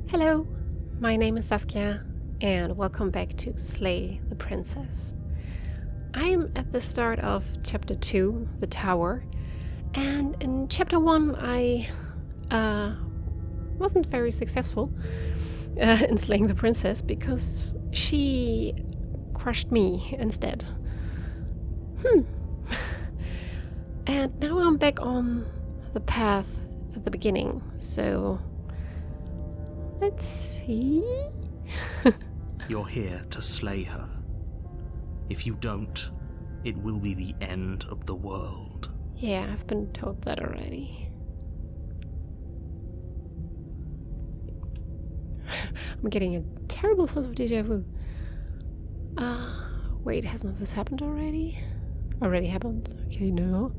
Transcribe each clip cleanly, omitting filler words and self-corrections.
Hello, my name is Saskia, and welcome back to Slay the Princess. I'm at the start of Chapter 2, The Tower, and in Chapter 1 I wasn't very successful in slaying the princess because she crushed me instead. And now I'm back on the path at the beginning, so let's see. You're here to slay her. If you don't, it will be the end of the world. Yeah, I've been told that already. I'm getting a terrible sense of déjà vu. Wait, hasn't this happened already? Already happened? Okay, no.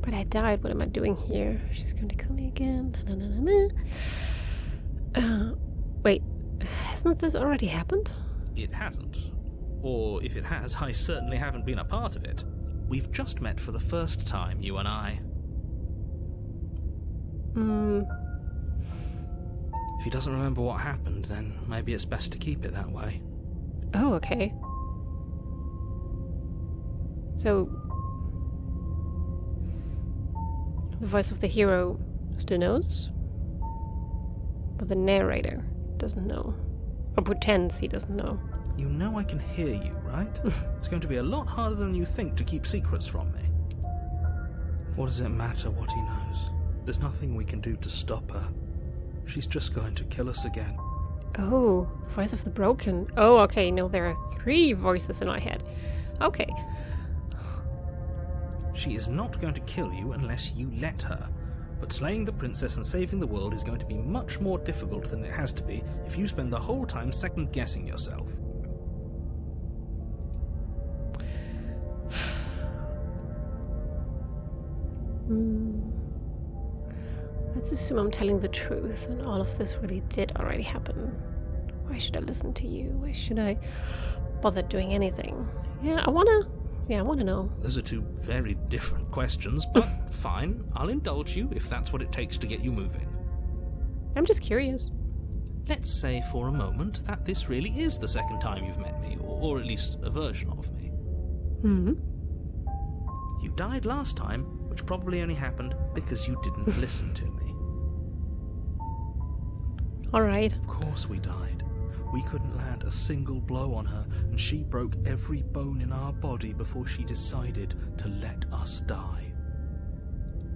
But I died, what am I doing here? She's going to kill me again. Wait, hasn't this already happened? It hasn't. Or if it has, I certainly haven't been a part of it. We've just met for the first time, you and I. If he doesn't remember what happened, then maybe it's best to keep it that way. Oh, okay. So, the voice of the hero still knows, but the narrator doesn't know. Or pretends he doesn't know. You know I can hear you, right? It's going to be a lot harder than you think to keep secrets from me. What does it matter what he knows? There's nothing we can do to stop her. She's just going to kill us again. Oh, voice of the broken. Oh, okay, no, there are 3 voices in my head. Okay. She is not going to kill you unless you let her. But slaying the princess and saving the world is going to be much more difficult than it has to be if you spend the whole time second-guessing yourself. Let's assume I'm telling the truth and all of this really did already happen. Why should I listen to you? Why should I bother doing anything? I wanna know. Those are 2 very different questions, but fine, I'll indulge you if that's what it takes to get you moving. I'm just curious. Let's say for a moment that this really is the second time you've met me, or at least a version of me. You died last time, which probably only happened because you didn't listen to me. Alright. Of course we died. We couldn't land a single blow on her, and she broke every bone in our body before she decided to let us die.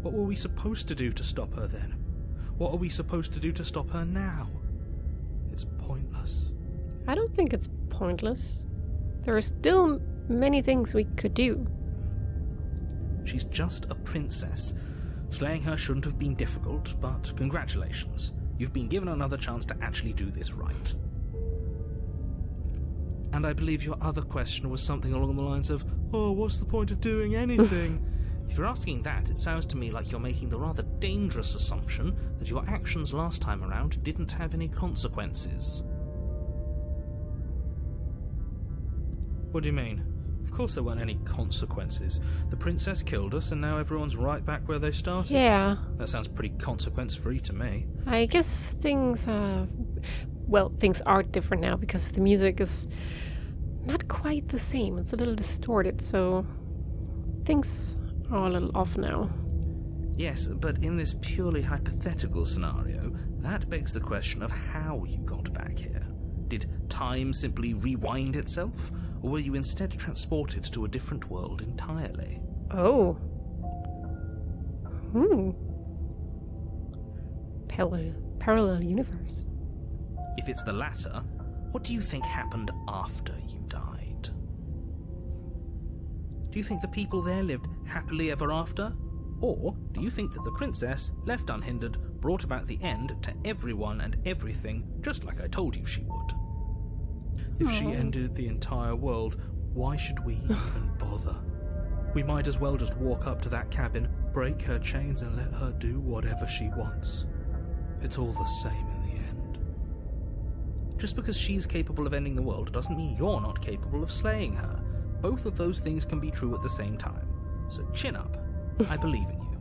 What were we supposed to do to stop her then? What are we supposed to do to stop her now? It's pointless. I don't think it's pointless. There are still many things we could do. She's just a princess. Slaying her shouldn't have been difficult, but congratulations. You've been given another chance to actually do this right. And I believe your other question was something along the lines of, oh, what's the point of doing anything? If you're asking that, it sounds to me like you're making the rather dangerous assumption that your actions last time around didn't have any consequences. What do you mean? Of course there weren't any consequences. The princess killed us and now everyone's right back where they started. Yeah. That sounds pretty consequence-free to me. I guess things are different now because the music is not quite the same. It's a little distorted, so things are a little off now. Yes, but in this purely hypothetical scenario, that begs the question of how you got back here. Did time simply rewind itself, or were you instead transported to a different world entirely? Oh. Parallel universe. If it's the latter, what do you think happened after you died? Do you think the people there lived happily ever after? Or do you think that the princess, left unhindered, brought about the end to everyone and everything, just like I told you she would? If she ended the entire world, why should we even bother? We might as well just walk up to that cabin, break her chains and let her do whatever she wants. It's all the same in the end. Just because she's capable of ending the world doesn't mean you're not capable of slaying her. Both of those things can be true at the same time. So chin up. I believe in you.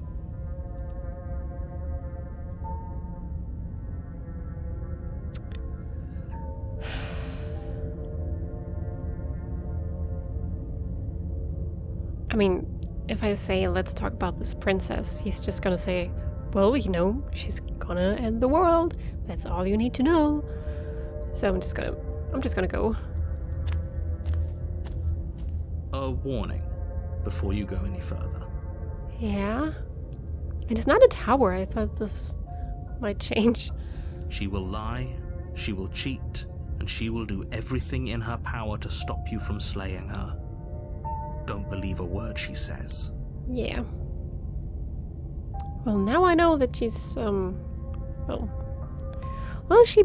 I mean, if I say, let's talk about this princess, he's just gonna say, well, you know, she's gonna end the world. That's all you need to know. So I'm just gonna go. A warning before you go any further. Yeah? And it's not a tower. I thought this might change. She will lie, she will cheat, and she will do everything in her power to stop you from slaying her. Don't believe a word she says. Yeah. Well, now I know that she's, well, she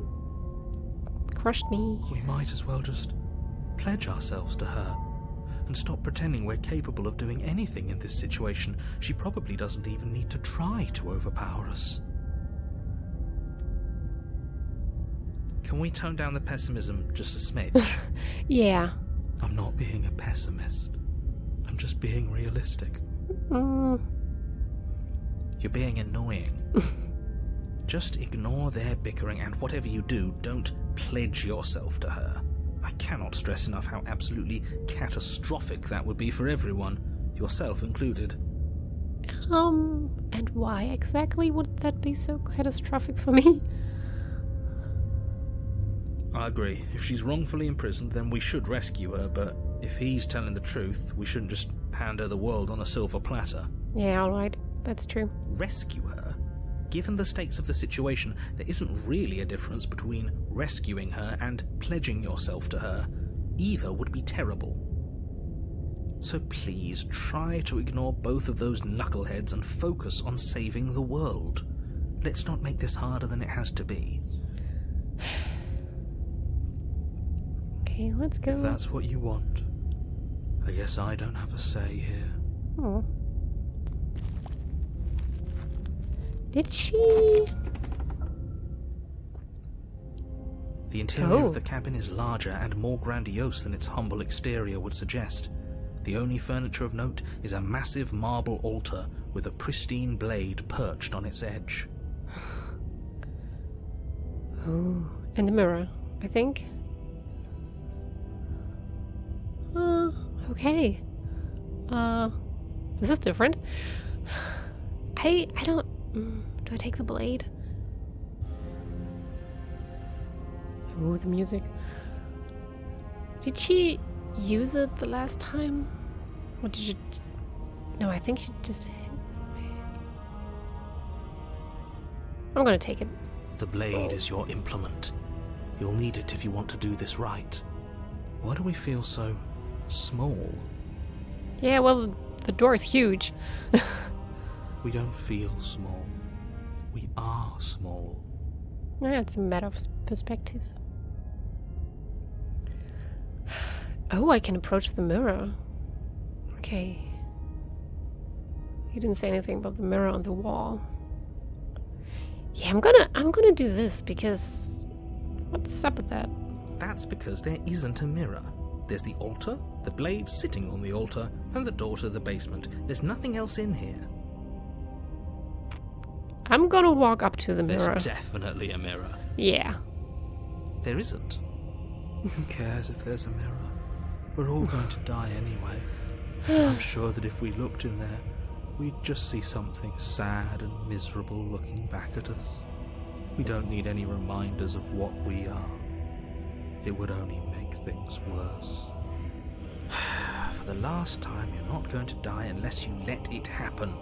crushed me. We might as well just pledge ourselves to her and stop pretending we're capable of doing anything in this situation. She probably doesn't even need to try to overpower us. Can we tone down the pessimism just a smidge? Yeah. I'm not being a pessimist. I'm just being realistic. You're being annoying. Just ignore their bickering, and whatever you do, don't pledge yourself to her. I cannot stress enough how absolutely catastrophic that would be for everyone, yourself included. And why exactly would that be so catastrophic for me? I agree. If she's wrongfully imprisoned, then we should rescue her, but if he's telling the truth, we shouldn't just hand her the world on a silver platter. Yeah, alright. That's true. Rescue her? Given the stakes of the situation, there isn't really a difference between rescuing her and pledging yourself to her. Either would be terrible. So please, try to ignore both of those knuckleheads and focus on saving the world. Let's not make this harder than it has to be. Okay, let's go. If that's what you want, I guess I don't have a say here. Oh. Did she? The interior of the cabin is larger and more grandiose than its humble exterior would suggest. The only furniture of note is a massive marble altar with a pristine blade perched on its edge. Oh, and a mirror, I think. Okay. This is different. I don't... do I take the blade? Oh, the music. Did she use it the last time? Or did you... No, I think she just hit me. I'm gonna take it. The blade is your implement. You'll need it if you want to do this right. Why do we feel so small? Yeah, well, the door is huge. We don't feel small. We are small. Yeah, it's a matter of perspective. Oh, I can approach the mirror. Okay. You didn't say anything about the mirror on the wall. Yeah, I'm gonna do this because what's up with that? That's because there isn't a mirror. There's the altar, the blade sitting on the altar, and the door to the basement. There's nothing else in here. I'm gonna walk up to the mirror. There's definitely a mirror. Yeah. There isn't. Who cares if there's a mirror? We're all going to die anyway. And I'm sure that if we looked in there, we'd just see something sad and miserable looking back at us. We don't need any reminders of what we are. It would only make things worse. For the last time, you're not going to die unless you let it happen.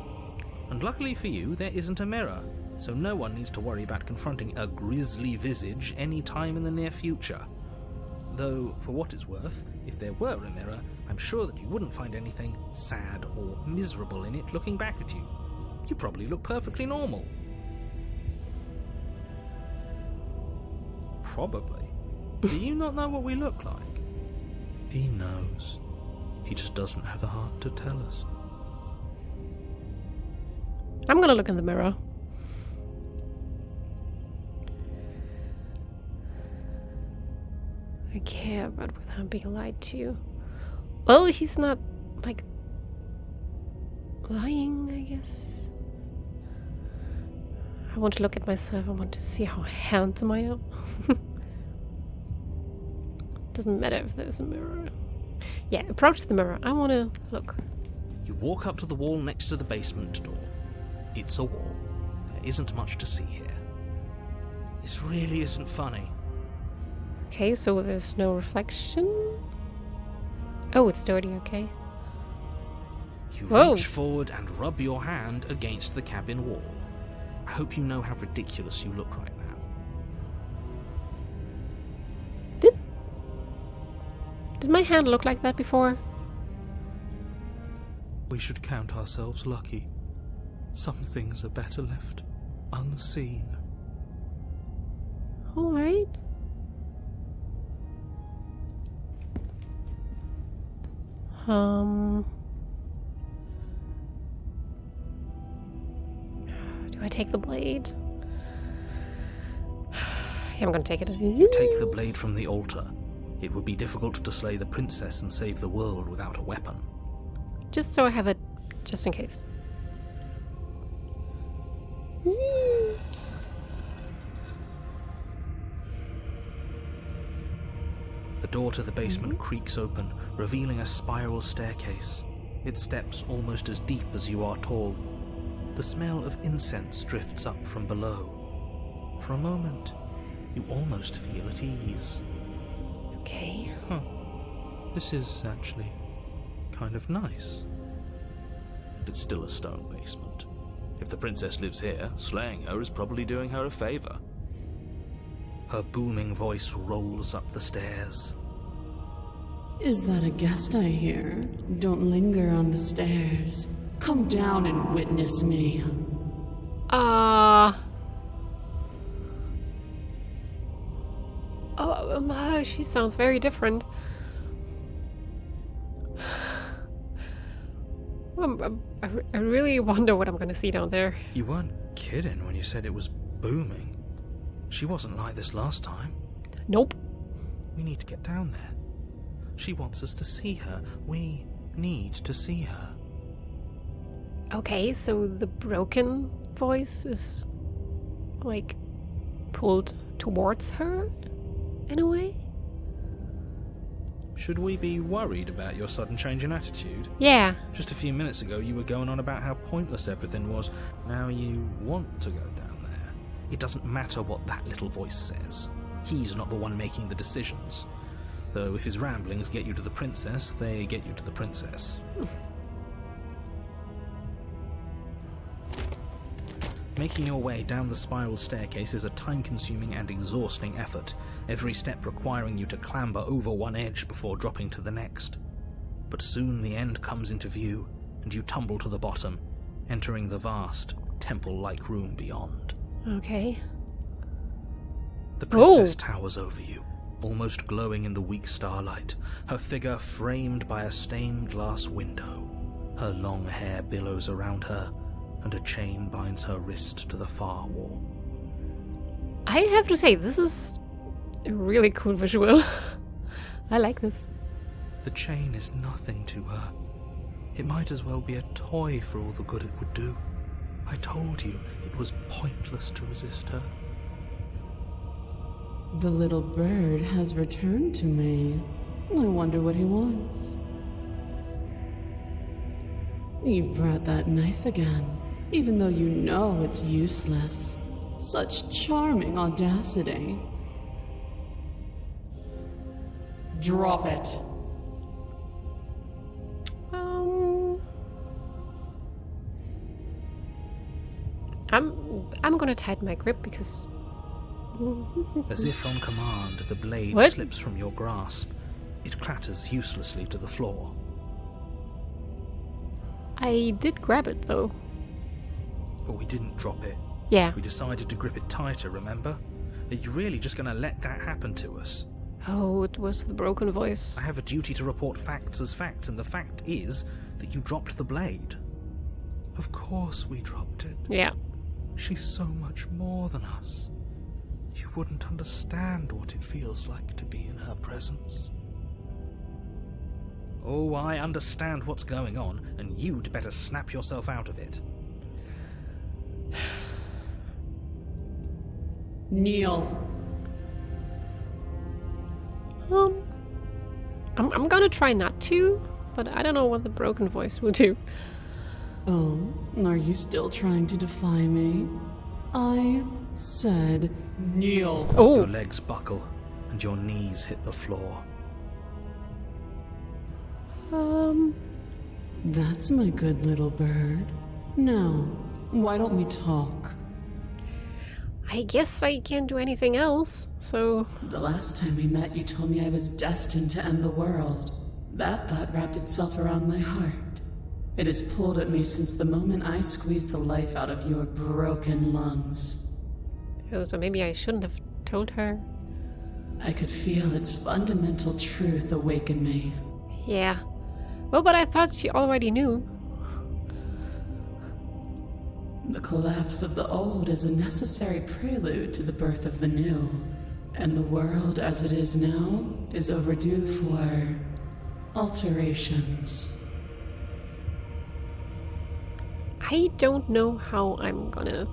And luckily for you, there isn't a mirror, so no one needs to worry about confronting a grisly visage any time in the near future. Though, for what it's worth, if there were a mirror, I'm sure that you wouldn't find anything sad or miserable in it looking back at you. You probably look perfectly normal. Probably. Do you not know what we look like? He knows. He just doesn't have the heart to tell us. I'm gonna look in the mirror. I care about without being lied to. Well, he's not, like, lying, I guess. I want to look at myself. I want to see how handsome I am. Doesn't matter if there's a mirror. Yeah, approach the mirror. I want to look. You walk up to the wall next to the basement door. It's a wall. There isn't much to see here. This really isn't funny. Okay, so there's no reflection. Oh, it's dirty, okay. You Whoa. reach forward and rub your hand against the cabin wall. I hope you know how ridiculous you look right now. Did my hand look like that before? We should count ourselves lucky. Some things are better left unseen. Alright. Do I take the blade? Yeah, I'm gonna take it. You take the blade from the altar. It would be difficult to slay the princess and save the world without a weapon. Just so I have it, just in case. The door to the basement creaks open, revealing a spiral staircase. Its steps almost as deep as you are tall. The smell of incense drifts up from below. For a moment, you almost feel at ease. Okay. Huh. This is actually kind of nice. It's still a stone basement. If the princess lives here, slaying her is probably doing her a favor. Her booming voice rolls up the stairs. Is that a guest I hear? Don't linger on the stairs. Come down and witness me. She sounds very different. I really wonder what I'm gonna see down there. You weren't kidding when you said it was booming. She wasn't like this last time. Nope. We need to get down there. She wants us to see her. We need to see her. Okay, so the broken voice is, like, pulled towards her, in a way? Should we be worried about your sudden change in attitude? Yeah. Just a few minutes ago you were going on about how pointless everything was. Now you want to go down there. It doesn't matter what that little voice says. He's not the one making the decisions. Though if his ramblings get you to the princess, they get you to the princess. Making your way down the spiral staircase is a time-consuming and exhausting effort, every step requiring you to clamber over one edge before dropping to the next. But soon the end comes into view, and you tumble to the bottom, entering the vast, temple-like room beyond. Okay. The princess towers over you, almost glowing in the weak starlight, her figure framed by a stained glass window. Her long hair billows around her, and a chain binds her wrist to the far wall. I have to say, this is a really cool visual. I like this. The chain is nothing to her. It might as well be a toy for all the good it would do. I told you it was pointless to resist her. The little bird has returned to me. I wonder what he wants. You brought that knife again, even though you know it's useless. Such charming audacity. Drop it. I'm gonna tighten my grip because... As if on command, the blade What? slips from your grasp. It clatters uselessly to the floor. I did grab it, though. But we didn't drop it. Yeah. We decided to grip it tighter, remember? Are you really just going to let that happen to us? Oh, it was the broken voice. I have a duty to report facts as facts, and the fact is that you dropped the blade. Of course we dropped it. Yeah. She's so much more than us. You wouldn't understand what it feels like to be in her presence. Oh, I understand what's going on, and you'd better snap yourself out of it. Kneel. I'm gonna try not to, but I don't know what the broken voice will do. Oh, are you still trying to defy me? I said kneel. Oh, Your legs buckle and your knees hit the floor. That's my good little bird. Now, why don't we talk? I guess I can't do anything else, so... The last time we met, you told me I was destined to end the world. That thought wrapped itself around my heart. It has pulled at me since the moment I squeezed the life out of your broken lungs. Oh, so maybe I shouldn't have told her. I could feel its fundamental truth awaken me. Yeah. Well, but I thought she already knew. The collapse of the old is a necessary prelude to the birth of the new. And the world as it is now is overdue for alterations. I don't know how I'm gonna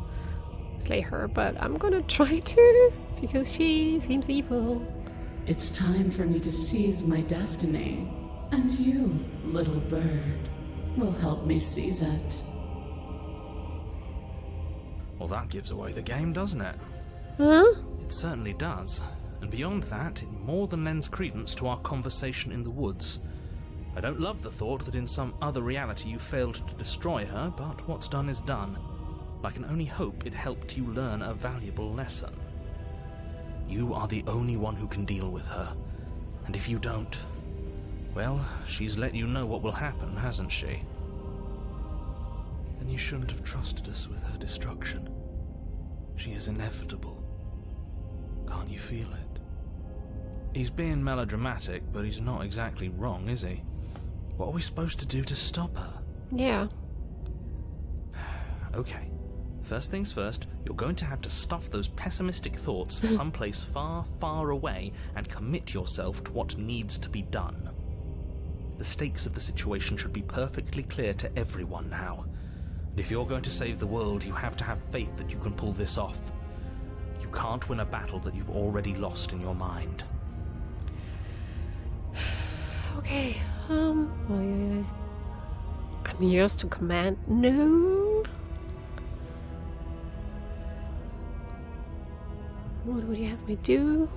slay her, but I'm gonna try to, because she seems evil. It's time for me to seize my destiny. And you, little bird, will help me seize it. Well, that gives away the game, doesn't it? Huh? It certainly does. And beyond that, it more than lends credence to our conversation in the woods. I don't love the thought that in some other reality you failed to destroy her, but what's done is done. I can only hope it helped you learn a valuable lesson. You are the only one who can deal with her. And if you don't, well, she's let you know what will happen, hasn't she? Then you shouldn't have trusted us with her destruction. She is inevitable. Can't you feel it? He's being melodramatic, but he's not exactly wrong, is he? What are we supposed to do to stop her? Yeah. Okay. First things first, you're going to have to stuff those pessimistic thoughts someplace far, far away and commit yourself to what needs to be done. The stakes of the situation should be perfectly clear to everyone now. And if you're going to save the world, you have to have faith that you can pull this off. You can't win a battle that you've already lost in your mind. Okay, I'm yours to command. No. What would you have me do?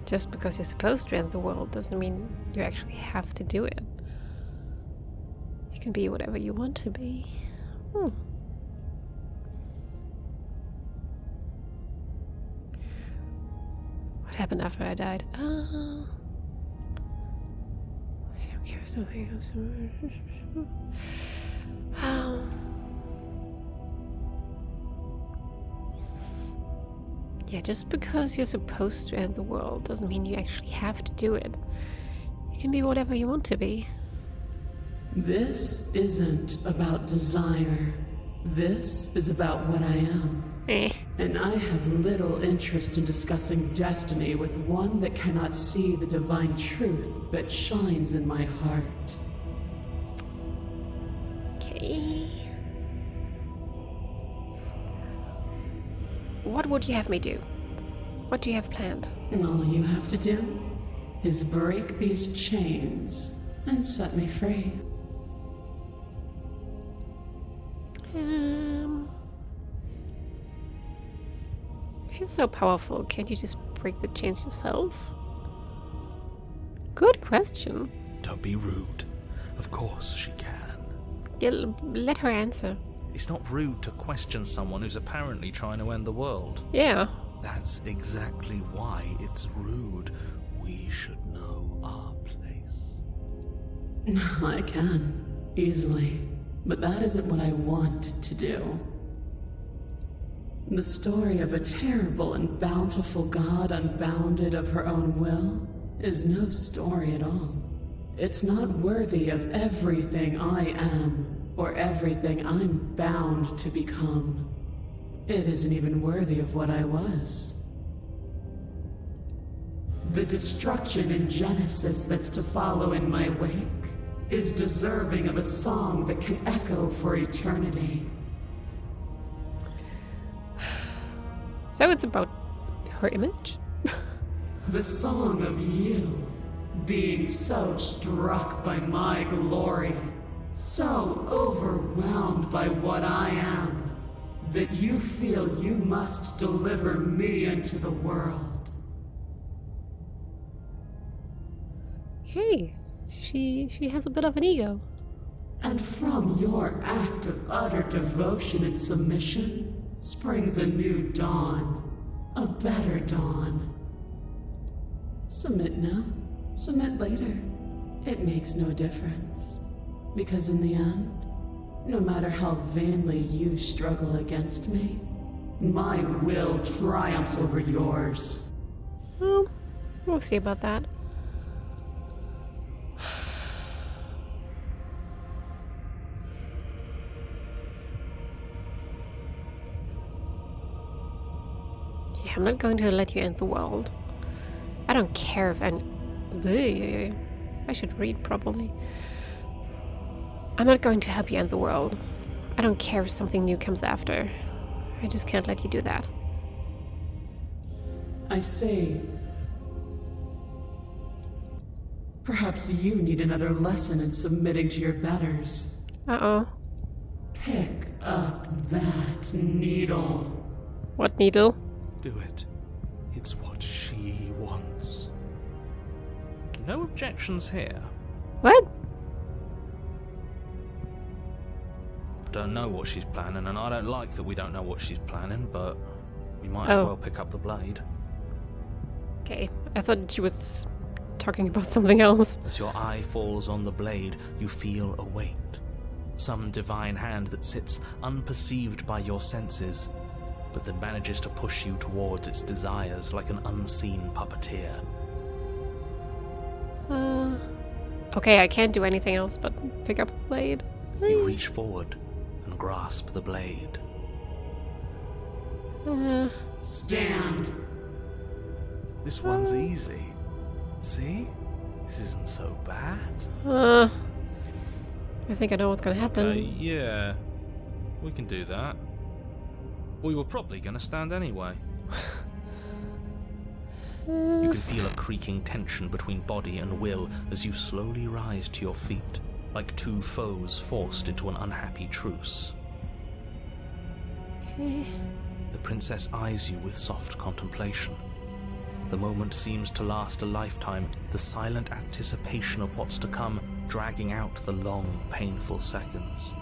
Just because you're supposed to end the world doesn't mean you actually have to do it. You can be whatever you want to be. What happened after I died? I don't care, something else. Yeah, just because you're supposed to end the world doesn't mean you actually have to do it. You can be whatever you want to be. This isn't about desire. This is about what I am. And I have little interest in discussing destiny with one that cannot see the divine truth that shines in my heart. Okay. What would you have me do? What do you have planned? And all you have to do is break these chains and set me free. If you're so powerful, can't you just break the chains yourself? Good question. Don't be rude. Of course she can. Yeah, let her answer. It's not rude to question someone who's apparently trying to end the world. Yeah. That's exactly why it's rude. We should know our place. I can, easily. But that isn't what I want to do. The story of a terrible and bountiful god unbounded of her own will is no story at all. It's not worthy of everything I am, or everything I'm bound to become. It isn't even worthy of what I was. The destruction in Genesis that's to follow in my wake is deserving of a song that can echo for eternity. So it's about her image? The song of you, being so struck by my glory, so overwhelmed by what I am, that you feel you must deliver me into the world. Okay, she has a bit of an ego. And from your act of utter devotion and submission springs a new dawn, a better dawn. Submit now, submit later. It makes no difference. Because in the end, no matter how vainly you struggle against me, my will triumphs over yours. Well, we'll see about that. Yeah, I'm not going to let you end the world. I don't care if I should read properly. I'm not going to help you end the world. I don't care if something new comes after. I just can't let you do that. I see. Perhaps you need another lesson in submitting to your betters. Uh-oh. Pick up that needle. What needle? Do it. It's what she wants. No objections here. What? I don't know what she's planning, and I don't like that we don't know what she's planning, but we might as well pick up the blade. Okay, I thought she was talking about something else. As your eye falls on the blade, you feel a weight. Some divine hand that sits unperceived by your senses, but that manages to push you towards its desires like an unseen puppeteer. Okay, I can't do anything else but pick up the blade. You reach forward and grasp the blade. Stand. This one's easy. See? This isn't so bad. I think I know what's gonna happen. Yeah. We can do that. We were probably gonna stand anyway. You can feel a creaking tension between body and will as you slowly rise to your feet, like two foes forced into an unhappy truce. Okay. The princess eyes you with soft contemplation. The moment seems to last a lifetime, the silent anticipation of what's to come dragging out the long, painful seconds.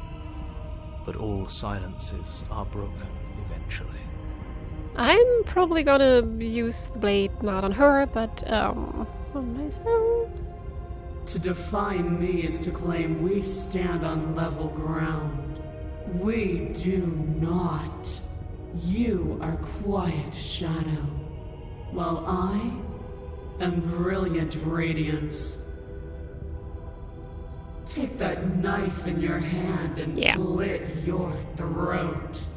But all silences are broken eventually. I'm probably gonna use the blade not on her, but on myself. To define me is to claim we stand on level ground. We do not. You are quiet shadow, while I am brilliant radiance. Take that knife in your hand and slit your throat.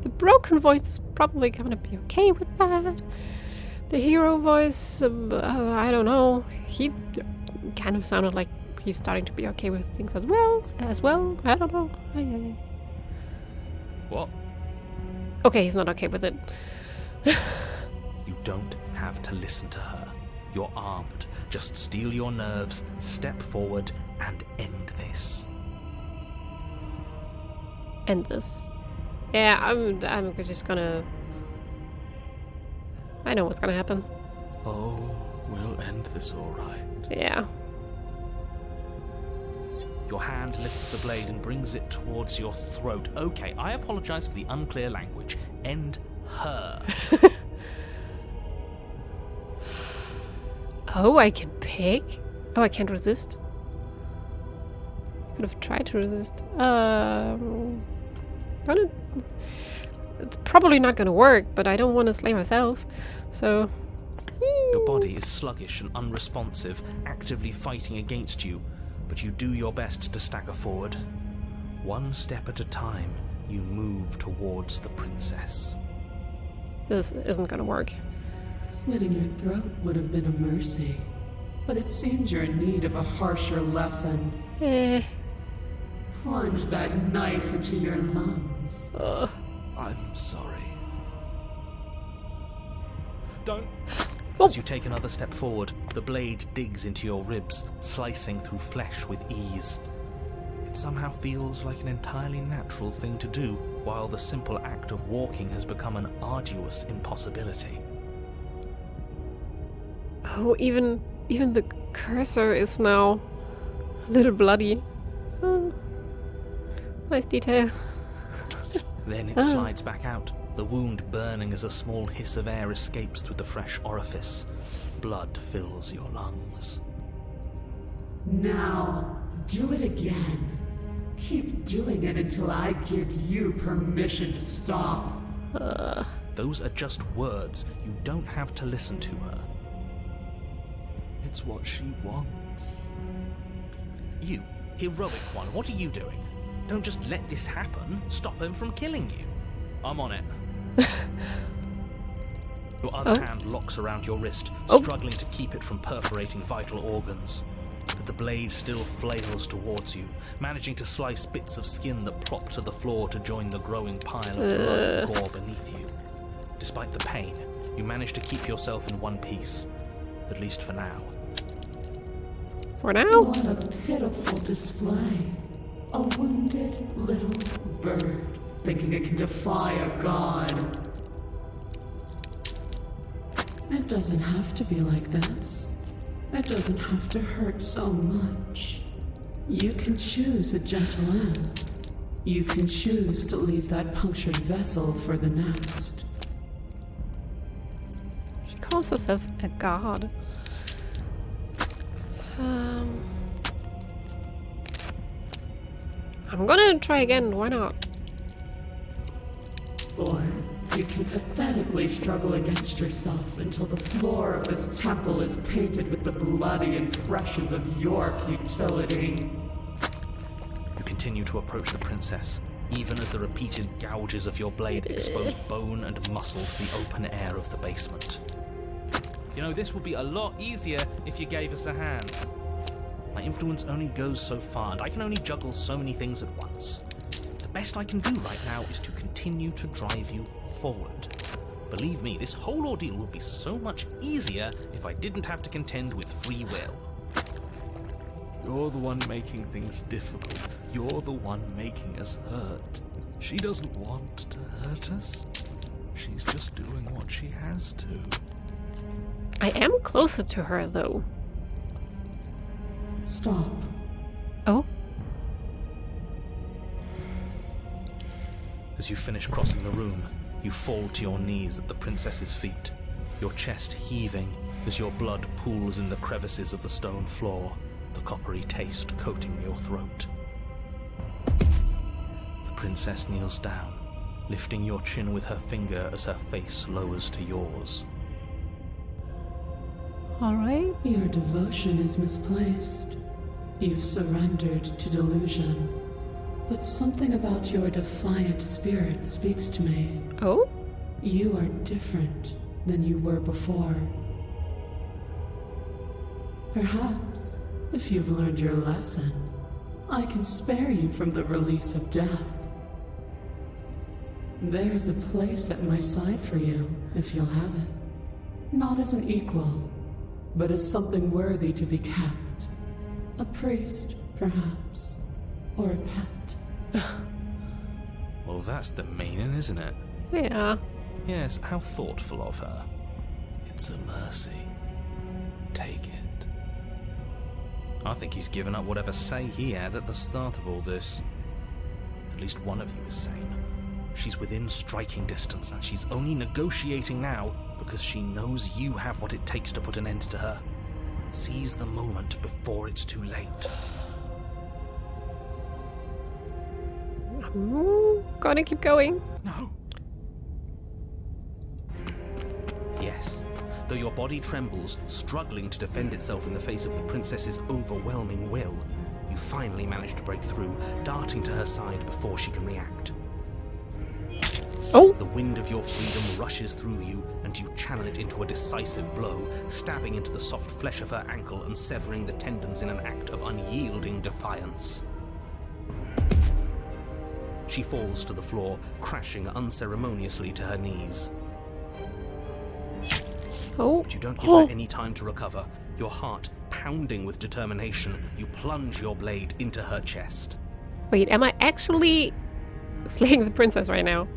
The broken voice is probably gonna be okay with that. The hero voice, I don't know. He kind of sounded like he's starting to be okay with things as well. I don't know. What? Okay, he's not okay with it. You don't have to listen to her. You're armed. Just steel your nerves, step forward, and end this. End this. Yeah, I'm just gonna... I know what's gonna happen. Oh, we'll end this all right. Yeah. Your hand lifts the blade and brings it towards your throat. Okay, I apologize for the unclear language. End her. Oh, I can pick? Oh, I can't resist? I could have tried to resist. It's probably not gonna work, but I don't want to slay myself, so... Your body is sluggish and unresponsive, actively fighting against you, but you do your best to stagger forward. One step at a time, you move towards the princess. This isn't gonna work. Slitting your throat would have been a mercy, but it seems you're in need of a harsher lesson. Plunge that knife into your lungs. I'm sorry. Don't. Oh. As you take another step forward, the blade digs into your ribs, slicing through flesh with ease. It somehow feels like an entirely natural thing to do, while the simple act of walking has become an arduous impossibility. Oh, even the cursor is now a little bloody. Oh, nice detail. Then it slides back out, the wound burning as a small hiss of air escapes through the fresh orifice. Blood fills your lungs. Now, do it again. Keep doing it until I give you permission to stop. Those are just words. You don't have to listen to her. It's what she wants. You, heroic one, what are you doing? Don't just let this happen. Stop him from killing you. I'm on it. Your other hand locks around your wrist, struggling to keep it from perforating vital organs. But the blade still flails towards you, managing to slice bits of skin that plop to the floor to join the growing pile of blood and gore beneath you. Despite the pain, you manage to keep yourself in one piece. At least for now. For now? What a pitiful display. A wounded little bird, thinking it can defy a god. It doesn't have to be like this. It doesn't have to hurt so much. You can choose a gentle end. You can choose to leave that punctured vessel for the next. She calls herself a god. I'm gonna try again, why not? Or you can pathetically struggle against yourself until the floor of this temple is painted with the bloody impressions of your futility. You continue to approach the princess, even as the repeated gouges of your blade expose bone and muscle to the open air of the basement. You know, this would be a lot easier if you gave us a hand. My influence only goes so far, and I can only juggle so many things at once. The best I can do right now is to continue to drive you forward. Believe me, this whole ordeal would be so much easier if I didn't have to contend with free will. You're the one making things difficult. You're the one making us hurt. She doesn't want to hurt us. She's just doing what she has to. I am closer to her, though. Stop. Oh? As you finish crossing the room, you fall to your knees at the princess's feet, your chest heaving as your blood pools in the crevices of the stone floor, the coppery taste coating your throat. The princess kneels down, lifting your chin with her finger as her face lowers to yours. All right. Your devotion is misplaced. You've surrendered to delusion. But something about your defiant spirit speaks to me. Oh? You are different than you were before. Perhaps, if you've learned your lesson, I can spare you from the release of death. There's a place at my side for you, if you'll have it. Not as an equal, but as something worthy to be kept. A priest, perhaps, or a pet. Well, that's demeaning, isn't it? Yeah. Yes, how thoughtful of her. It's a mercy. Take it. I think he's given up whatever say he had at the start of all this. At least one of you is sane. She's within striking distance, and she's only negotiating now because she knows you have what it takes to put an end to her. Seize the moment before it's too late. I'm gonna keep going. No. Yes. Though your body trembles, struggling to defend itself in the face of the princess's overwhelming will, you finally manage to break through, darting to her side before she can react. Oh! The wind of your freedom rushes through you, and you channel it into a decisive blow, stabbing into the soft flesh of her ankle and severing the tendons in an act of unyielding defiance. She falls to the floor, crashing unceremoniously to her knees. Oh. But you don't give her any time to recover. Your heart pounding with determination, you plunge your blade into her chest. Wait, am I actually slaying the princess right now?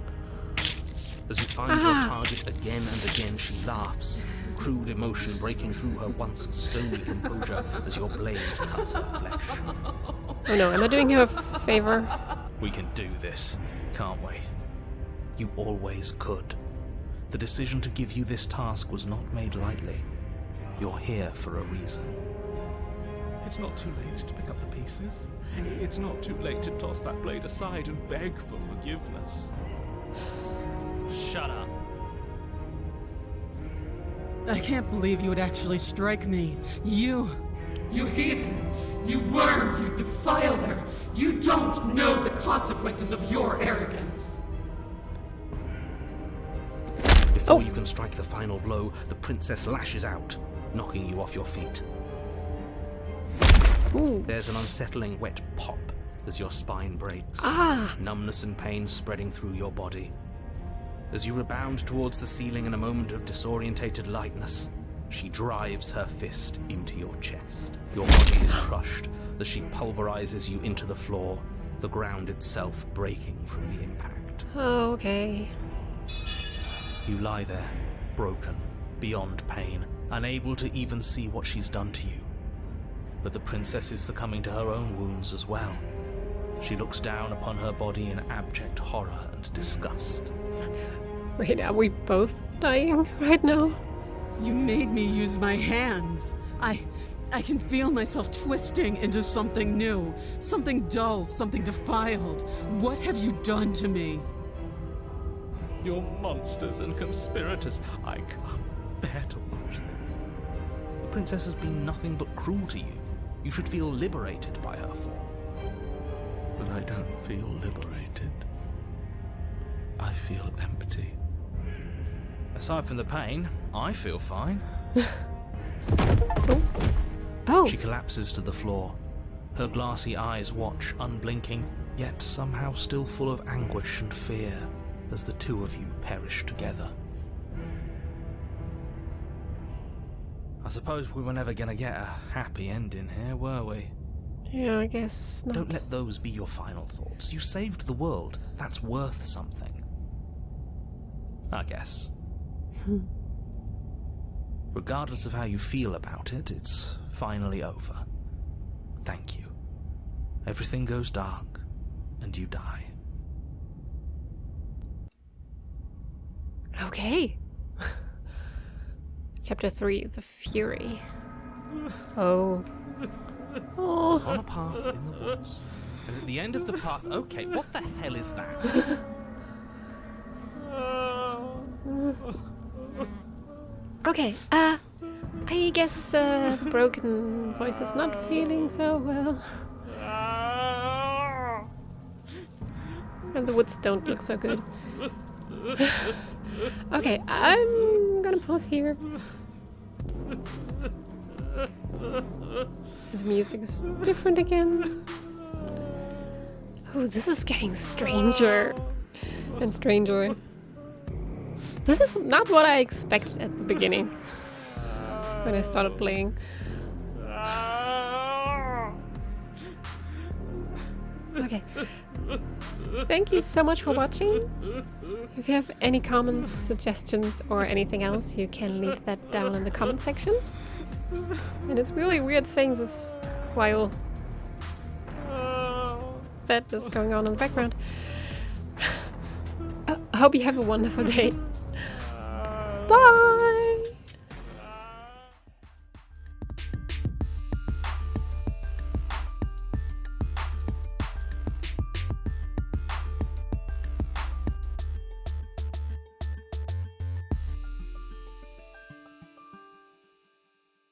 As you find your target again and again, she laughs, crude emotion breaking through her once stony composure as your blade cuts her flesh. Oh no, am I doing you a favor? We can do this, can't we? You always could. The decision to give you this task was not made lightly. You're here for a reason. It's not too late to pick up the pieces. It's not too late to toss that blade aside and beg for forgiveness. Shut up. I can't believe you would actually strike me. You heathen! You worm! You defiler! You don't know the consequences of your arrogance! Before you can strike the final blow, the princess lashes out, knocking you off your feet. Ooh. There's an unsettling wet pop as your spine breaks. Numbness and pain spreading through your body. As you rebound towards the ceiling in a moment of disorientated lightness, she drives her fist into your chest. Your body is crushed as she pulverizes you into the floor, the ground itself breaking from the impact. Oh, okay. You lie there, broken, beyond pain, unable to even see what she's done to you. But the princess is succumbing to her own wounds as well. She looks down upon her body in abject horror and disgust. Wait, are we both dying right now? You made me use my hands. I can feel myself twisting into something new, something dull, something defiled. What have you done to me? You're monsters and conspirators. I can't bear to watch this. The princess has been nothing but cruel to you. You should feel liberated by her fall. But I don't feel liberated. I feel empty. Aside from the pain, I feel fine. Oh. She collapses to the floor. Her glassy eyes watch, unblinking, yet somehow still full of anguish and fear, as the two of you perish together. I suppose we were never gonna get a happy ending here, were we? Yeah, I guess not. Don't let those be your final thoughts. You saved the world. That's worth something. I guess. Regardless of how you feel about it, it's finally over. Thank you. Everything goes dark, and you die. Okay. Chapter 3, The Fury. Oh. Oh. On a path in the woods. And at the end of the path... Okay, what the hell is that? Okay, I guess broken voice is not feeling so well. And the woods don't look so good. Okay, I'm gonna pause here. The music is different again. Oh, this is getting stranger and stranger. This is not what I expected at the beginning when I started playing. Okay. Thank you so much for watching. If you have any comments, suggestions, or anything else, you can leave that down in the comment section. And it's really weird saying this while that is going on in the background. I hope you have a wonderful day. Bye!